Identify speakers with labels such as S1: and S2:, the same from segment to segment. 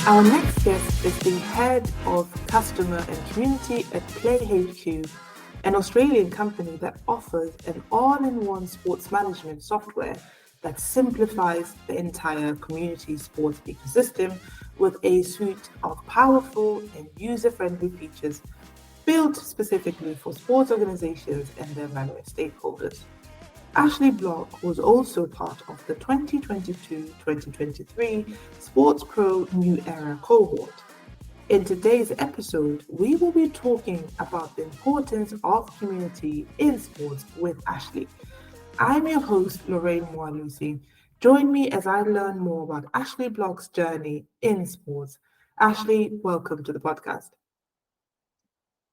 S1: Our next guest is the head of customer and community at Play HQ, an Australian company that offers an all-in-one sports management software that simplifies the entire community sports ecosystem with a suite of powerful and user-friendly features built specifically for sports organizations and their various stakeholders. Ashlea Block was also part of the 2022-2023 Sports Pro New Era cohort. In today's episode, we will be talking about the importance of community in sports with Ashlea. I'm your host, Lorraine Moalusi. Join me as I learn more about Ashlea Block's journey in sports. Ashlea, welcome to the podcast.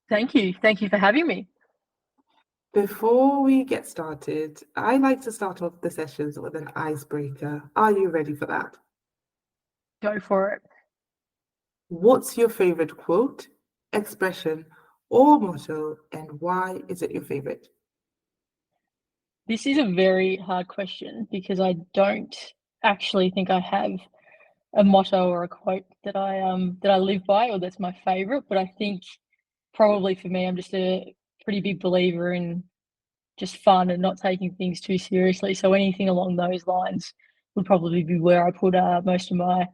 S2: Thank you. Thank you for having me.
S1: Before we get started, I like to start off the sessions with an icebreaker. Are you ready for that?
S2: Go for it.
S1: What's your favorite quote, expression, or motto, and why is it your favorite?
S2: This is a very hard question because I don't actually think I have a motto or a quote that I live by or that's my favorite. But I think probably for me, I'm just a pretty big believer in just fun and not taking things too seriously. So anything along those lines would probably be where I put most of my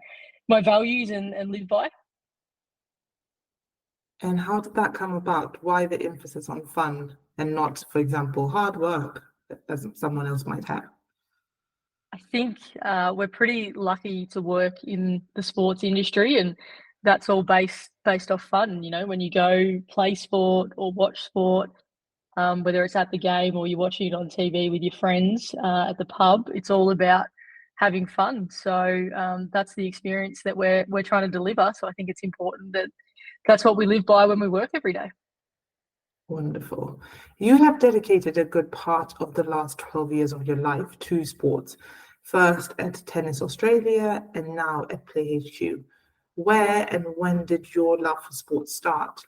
S2: values and live by.
S1: And how did that come about? Why the emphasis on fun and not, for example, hard work, as someone else might have?
S2: I think we're pretty lucky to work in the sports industry, and that's all based off fun. You know, when you go play sport or watch sport, whether it's at the game or you're watching it on TV with your friends at the pub, it's all about having fun. So that's the experience that we're trying to deliver. So I think it's important that that's what we live by when we work every day.
S1: Wonderful. You have dedicated a good part of the last 12 years of your life to sports, first at Tennis Australia and now at Play HQ. Where and when did your love for sports start?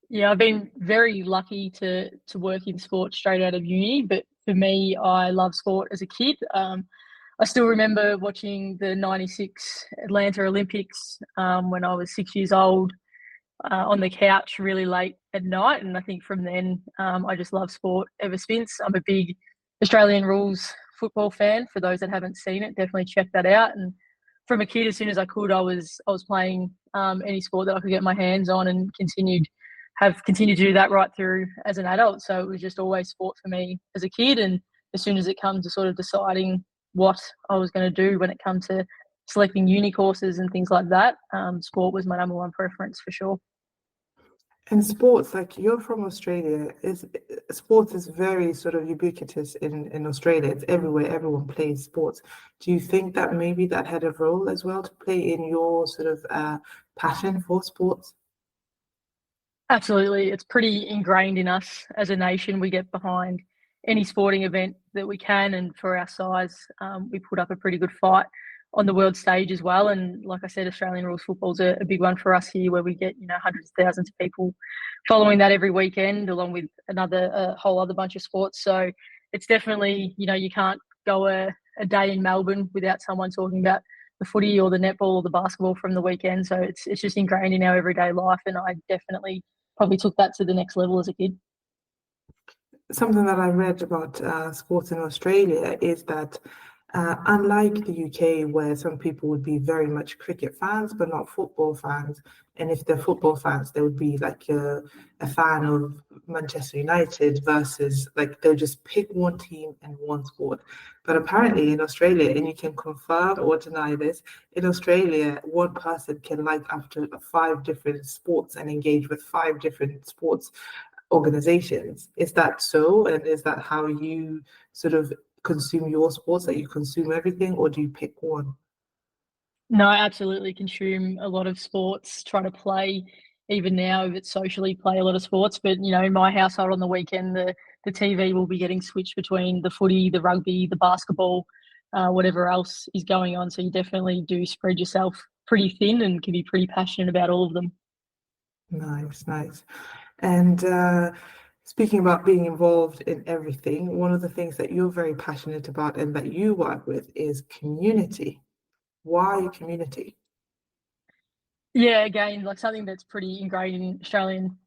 S2: Yeah, I've been very lucky to work in sport straight out of uni, but for me, I love sport as a kid. I still remember watching the '96 Atlanta Olympics when I was 6 years old on the couch really late at night. And I think from then, I just love sport ever since. I'm a big Australian rules football fan. For those that haven't seen it, definitely check that out. And from a kid, as soon as I could, I was playing any sport that I could get my hands on, and have continued to do that right through as an adult. So it was just always sport for me as a kid. And as soon as it comes to sort of deciding what I was going to do when it comes to selecting uni courses and things like that, sport was my number one preference for sure.
S1: And sports, like you're from Australia, is sports is very sort of ubiquitous in Australia. It's everywhere. Everyone plays sports. Do you think that maybe that had a role as well to play in your sort of passion for sports?
S2: Absolutely. It's pretty ingrained in us as a nation. We get behind any sporting event that we can. And for our size, we put up a pretty good fight on the world stage as well. And like I said, Australian rules football is a big one for us here, where we get, hundreds of thousands of people following that every weekend, along with a whole other bunch of sports. So it's definitely, you can't go a day in Melbourne without someone talking about the footy or the netball or the basketball from the weekend. So it's just ingrained in our everyday life. And I definitely probably took that to the next level as a kid.
S1: Something that I read about sports in Australia is that unlike the UK, where some people would be very much cricket fans but not football fans, and if they're football fans, they would be like a fan of Manchester United versus like they'll just pick one team and one sport. But apparently in Australia, and you can confirm or deny this, in Australia, one person can like up to five different sports and engage with five different sports organizations. Is that so? And is that how you sort of consume your sports, that you consume everything, or do you pick one?
S2: No, I absolutely consume a lot of sports, try to play even now if it's socially play a lot of sports. But in my household on the weekend, the TV will be getting switched between the footy, the rugby, the basketball, whatever else is going on. So you definitely do spread yourself pretty thin and can be pretty passionate about all of them.
S1: Nice, nice. And speaking about being involved in everything, one of the things that you're very passionate about and that you work with is community. Why community?
S2: Yeah, again, like something that's pretty ingrained in Australian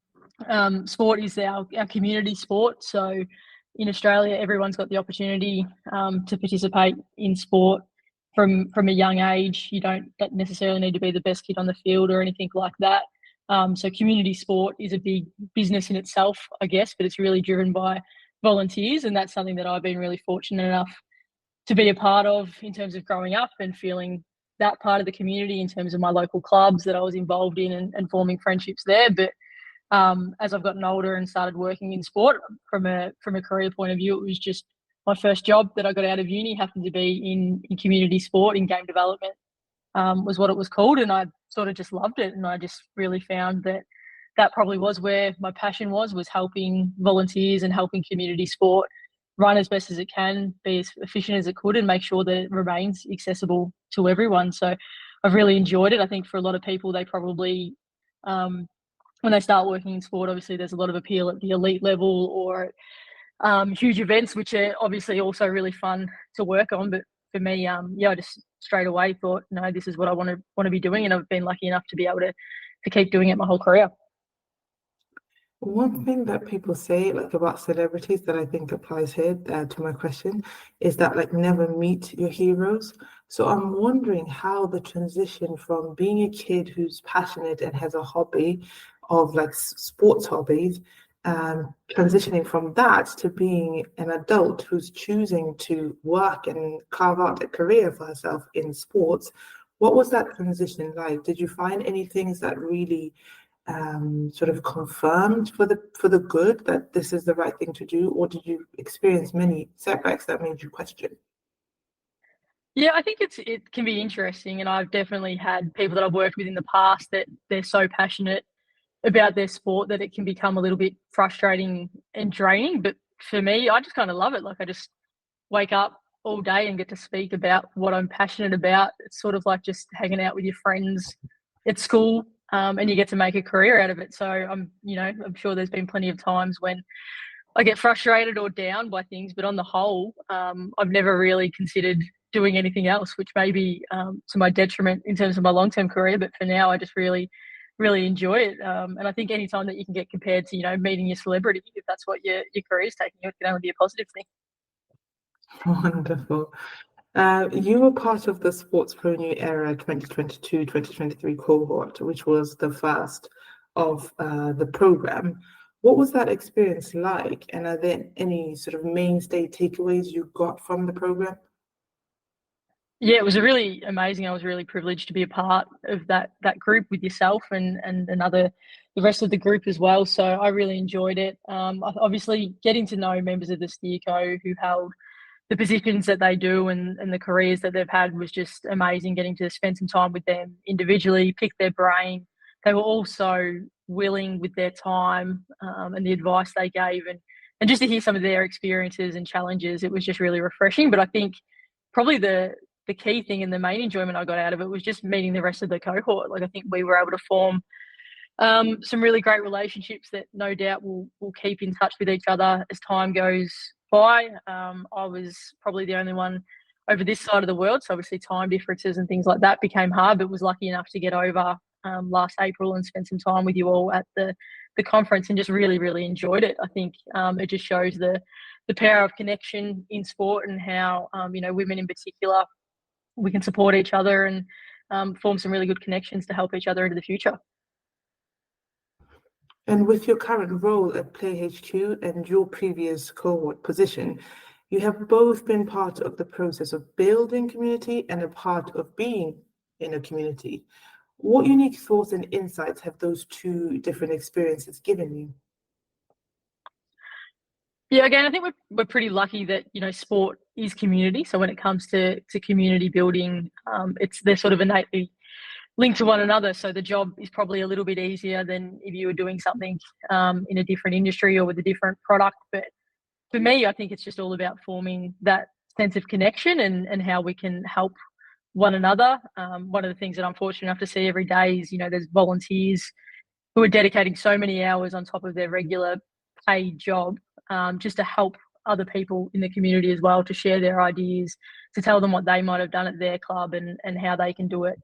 S2: sport is our community sport. So in Australia, everyone's got the opportunity to participate in sport from a young age. You don't necessarily need to be the best kid on the field or anything like that. So community sport is a big business in itself, I guess, but it's really driven by volunteers, and that's something that I've been really fortunate enough to be a part of in terms of growing up and feeling that part of the community in terms of my local clubs that I was involved in and forming friendships there. But as I've gotten older and started working in sport from a career point of view, it was just my first job that I got out of uni happened to be in community sport, in game development, was what it was called, and I sort of just loved it, and I just really found that that probably was where my passion was helping volunteers and helping community sport run as best as it can, be as efficient as it could, and make sure that it remains accessible to everyone. So I've really enjoyed it. I think for a lot of people, they probably when they start working in sport, obviously there's a lot of appeal at the elite level or huge events, which are obviously also really fun to work on. But for me, I just straight away thought, no, this is what I want to be doing, and I've been lucky enough to be able to keep doing it my whole career.
S1: One thing that people say like about celebrities that I think applies here to my question is that like never meet your heroes. So I'm wondering how the transition from being a kid who's passionate and has a hobby of like sports hobbies, transitioning from that to being an adult who's choosing to work and carve out a career for herself in sports. What was that transition like? Did you find any things that really sort of confirmed for the good that this is the right thing to do, or did you experience many setbacks that made you question?
S2: Yeah, I think it can be interesting, and I've definitely had people that I've worked with in the past that they're so passionate about their sport that it can become a little bit frustrating and draining. But for me, I just kind of love it. Like I just wake up all day and get to speak about what I'm passionate about. It's sort of like just hanging out with your friends at school, and you get to make a career out of it. So I'm sure there's been plenty of times when I get frustrated or down by things, but on the whole, I've never really considered doing anything else, which may be to my detriment in terms of my long-term career. But for now, I just really, really enjoy it. And I think anytime that you can get compared to, meeting your celebrity, if that's what your career is taking you, it can only be a positive thing.
S1: Wonderful. You were part of the Sports Pro New Era 2022-2023 cohort, which was the first of the program. What was that experience like? And are there any sort of mainstay takeaways you got from the program?
S2: Yeah, it was really amazing. I was really privileged to be a part of that group with yourself and the rest of the group as well. So I really enjoyed it. Obviously, getting to know members of the steerco who held the positions that they do and the careers that they've had was just amazing. Getting to spend some time with them individually, pick their brain. They were also willing with their time and the advice they gave, and just to hear some of their experiences and challenges. It was just really refreshing. But I think probably the key thing and the main enjoyment I got out of it was just meeting the rest of the cohort. Like I think we were able to form some really great relationships that no doubt will keep in touch with each other as time goes by. I was probably the only one over this side of the world, so obviously time differences and things like that became hard, but was lucky enough to get over last April and spend some time with you all at the conference and just really, really enjoyed it. I think it just shows the power of connection in sport and how, women in particular, we can support each other and form some really good connections to help each other into the future.
S1: And with your current role at Play HQ and your previous cohort position, you have both been part of the process of building community and a part of being in a community. What unique thoughts and insights have those two different experiences given you?
S2: Yeah, again, I think we're pretty lucky that sport is community. So when it comes to community building, they're sort of innately linked to one another. So the job is probably a little bit easier than if you were doing something in a different industry or with a different product. But for me, I think it's just all about forming that sense of connection and how we can help one another. One of the things that I'm fortunate enough to see every day is, there's volunteers who are dedicating so many hours on top of their regular paid job just to help other people in the community as well, to share their ideas, to tell them what they might have done at their club and how they can do it,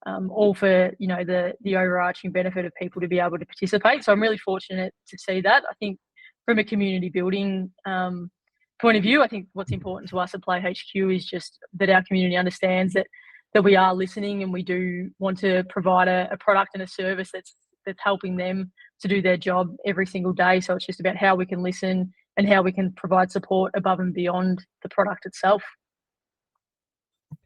S2: all for, you know, the overarching benefit of people to be able to participate. So I'm really fortunate to see that. I think from a community building point of view, I think what's important to us at Play HQ is just that our community understands that we are listening, and we do want to provide a product and a service that's helping them to do their job every single day. So it's just about how we can listen and how we can provide support above and beyond the product itself.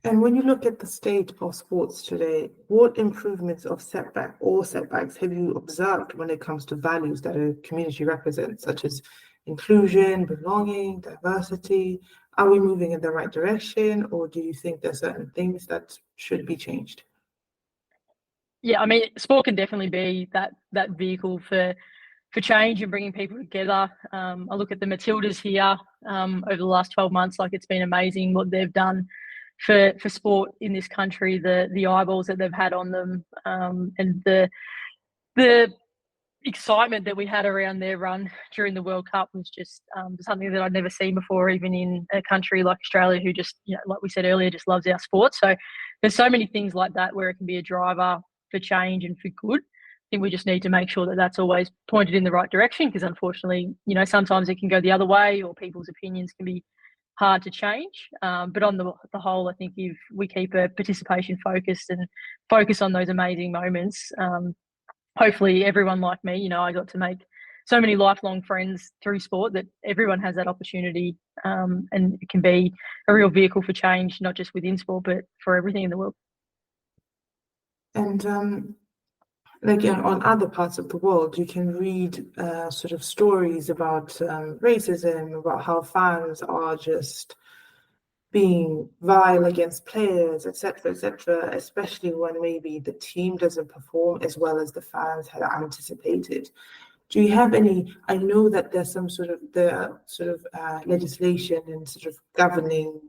S1: And when you look at the state of sports today, what improvements of setbacks have you observed when it comes to values that a community represents, such as inclusion, belonging, diversity? Are we moving in the right direction, or do you think there's certain things that should be changed?
S2: Yeah, I mean, sport can definitely be that vehicle for change and bringing people together. I look at the Matildas here over the last 12 months, like it's been amazing what they've done for sport in this country, the eyeballs that they've had on them, and the excitement that we had around their run during the World Cup was just something that I'd never seen before, even in a country like Australia, who just, you know, like we said earlier, just loves our sport. So there's so many things like that where it can be a driver for change and for good. I think we just need to make sure that that's always pointed in the right direction, because unfortunately, you know, sometimes it can go the other way, or people's opinions can be hard to change. But on the whole, I think if we keep a participation focused and focus on those amazing moments, hopefully everyone like me, you know, I got to make so many lifelong friends through sport, that everyone has that opportunity, and it can be a real vehicle for change, not just within sport, but for everything in the world.
S1: And on other parts of the world, you can read sort of stories about racism, about how fans are just being vile against players, etc., especially when maybe the team doesn't perform as well as the fans had anticipated. Do you have any? I know that there's some sort of legislation and sort of governing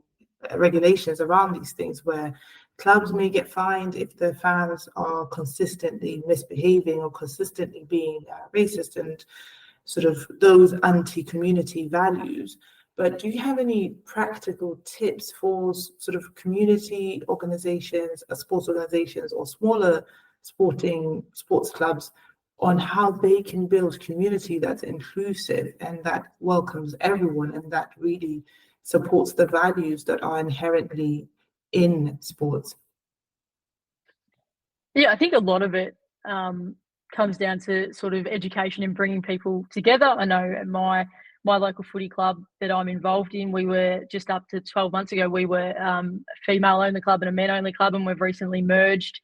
S1: regulations around these things, where clubs may get fined if the fans are consistently misbehaving or consistently being racist and sort of those anti-community values. But do you have any practical tips for sort of community organizations, sports organizations, or smaller sports clubs on how they can build community that's inclusive and that welcomes everyone and that really supports the values that are inherently in sports?
S2: Yeah, I think a lot of it comes down to sort of education and bringing people together. I know at my local footy club that I'm involved in, we were just up to 12 months ago, we were a female-only club and a men-only club, and we've recently merged.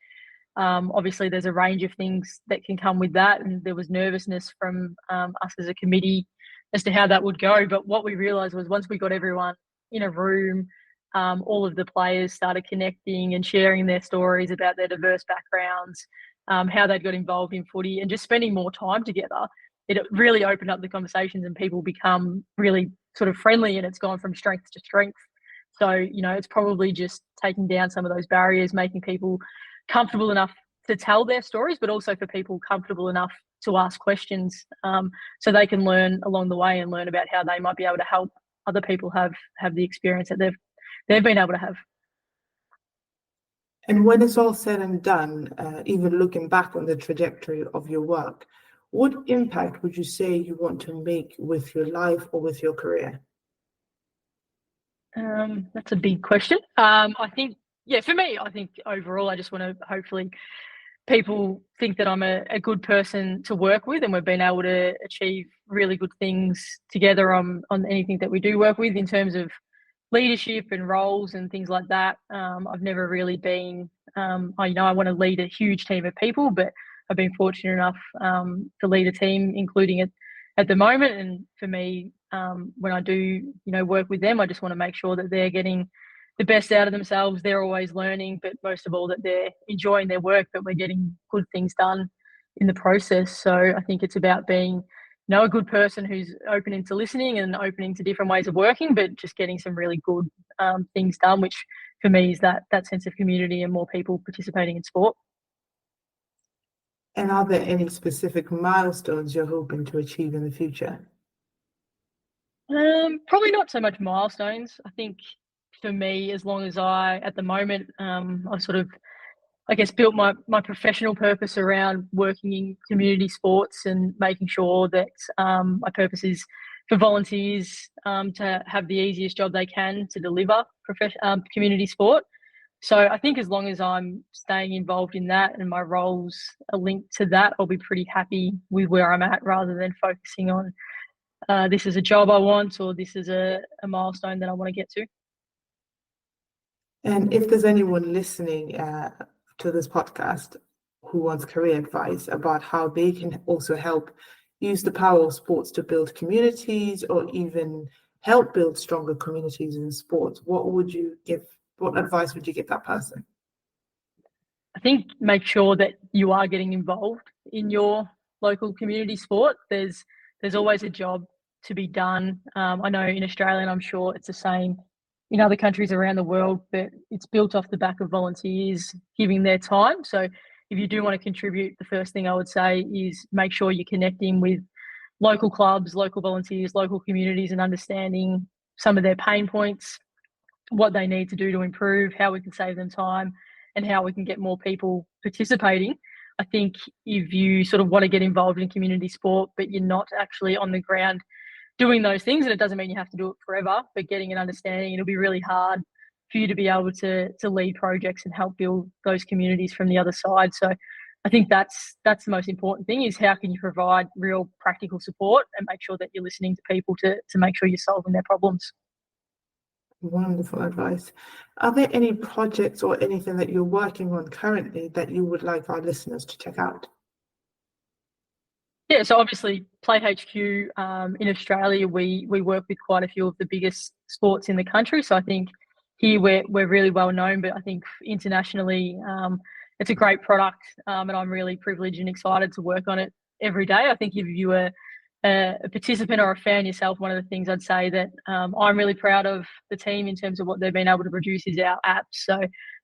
S2: Obviously, there's a range of things that can come with that, and there was nervousness from us as a committee as to how that would go. But what we realised was, once we got everyone in a room, all of the players started connecting and sharing their stories about their diverse backgrounds, how they'd got involved in footy, and just spending more time together. It really opened up the conversations, and people become really sort of friendly, and it's gone from strength to strength. So, you know, it's probably just taking down some of those barriers, making people comfortable enough to tell their stories, but also for people comfortable enough to ask questions, so they can learn along the way and learn about how they might be able to help other people have the experience that they've been able to have.
S1: And when it's all said and done, even looking back on the trajectory of your work, what impact would you say you want to make with your life or with your career?
S2: That's a big question. I think, yeah, for me, I think overall, I just want to hopefully people think that I'm a good person to work with, and we've been able to achieve really good things together on anything that we do work with in terms of leadership and roles and things like that. I've never really been, I want to lead a huge team of people, but I've been fortunate enough to lead a team, including it at the moment. And for me, when I do, work with them, I just want to make sure that they're getting the best out of themselves. They're always learning, but most of all that they're enjoying their work, but we're getting good things done in the process. So I think it's about being a good person who's open to listening and opening to different ways of working, but just getting some really good things done, which for me is that sense of community and more people participating in sport.
S1: And are there any specific milestones you're hoping to achieve in the future?
S2: Probably not so much milestones. I think for me, as long as at the moment, I sort of, I guess, built my professional purpose around working in community sports and making sure that my purpose is for volunteers to have the easiest job they can to deliver community sport. So I think as long as I'm staying involved in that and my roles are linked to that, I'll be pretty happy with where I'm at, rather than focusing on this is a job I want, or this is a milestone that I want to get to.
S1: And if there's anyone listening to this podcast who wants career advice about how they can also help use the power of sports to build communities, or even help build stronger communities in sports, what advice would you give that person?
S2: I think make sure that you are getting involved in your local community sport. There's always a job to be done. I know in Australia, and I'm sure it's the same in other countries around the world, but it's built off the back of volunteers giving their time. So if you do want to contribute, the first thing I would say is make sure you're connecting with local clubs, local volunteers, local communities, and understanding some of their pain points, what they need to do to improve, how we can save them time, and how we can get more people participating. I think if you sort of want to get involved in community sport, but you're not actually on the ground doing those things, and it doesn't mean you have to do it forever, but getting an understanding, it'll be really hard for you to be able to lead projects and help build those communities from the other side. So I think that's the most important thing, is how can you provide real practical support and make sure that you're listening to people to make sure you're solving their problems.
S1: Wonderful advice. Are there any projects or anything that you're working on currently that you would like our listeners to check out?
S2: Yeah, so obviously Play HQ in Australia, we work with quite a few of the biggest sports in the country. So I think here we're really well known, but I think internationally it's a great product, and I'm really privileged and excited to work on it every day. I think if you were a participant or a fan yourself, one of the things I'd say that I'm really proud of the team in terms of what they've been able to produce is our apps. So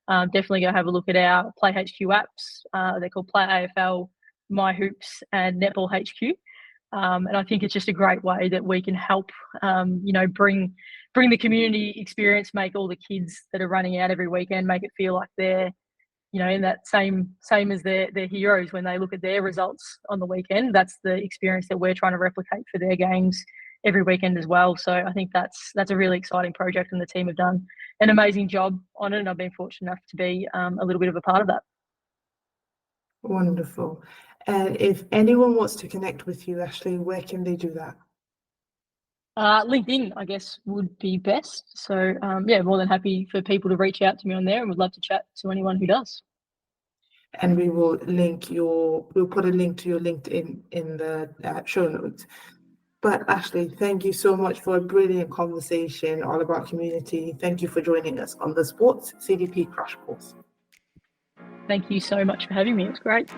S2: definitely go have a look at our Play HQ apps. They're called Play AFL, My Hoops, and Netball HQ. And I think it's just a great way that we can help, bring the community experience, make all the kids that are running out every weekend, make it feel like they're, in that same as their heroes when they look at their results on the weekend. That's the experience that we're trying to replicate for their games every weekend as well. So I think that's a really exciting project, and the team have done an amazing job on it, and I've been fortunate enough to be a little bit of a part of that.
S1: Wonderful. And if anyone wants to connect with you, Ashley, where can they do that?
S2: LinkedIn, I guess, would be best. So, more than happy for people to reach out to me on there, and would love to chat to anyone who does.
S1: And we will we'll put a link to your LinkedIn in the show notes. But Ashley, thank you so much for a brilliant conversation all about community. Thank you for joining us on the Sports CDP Crash Course.
S2: Thank you so much for having me. It's great.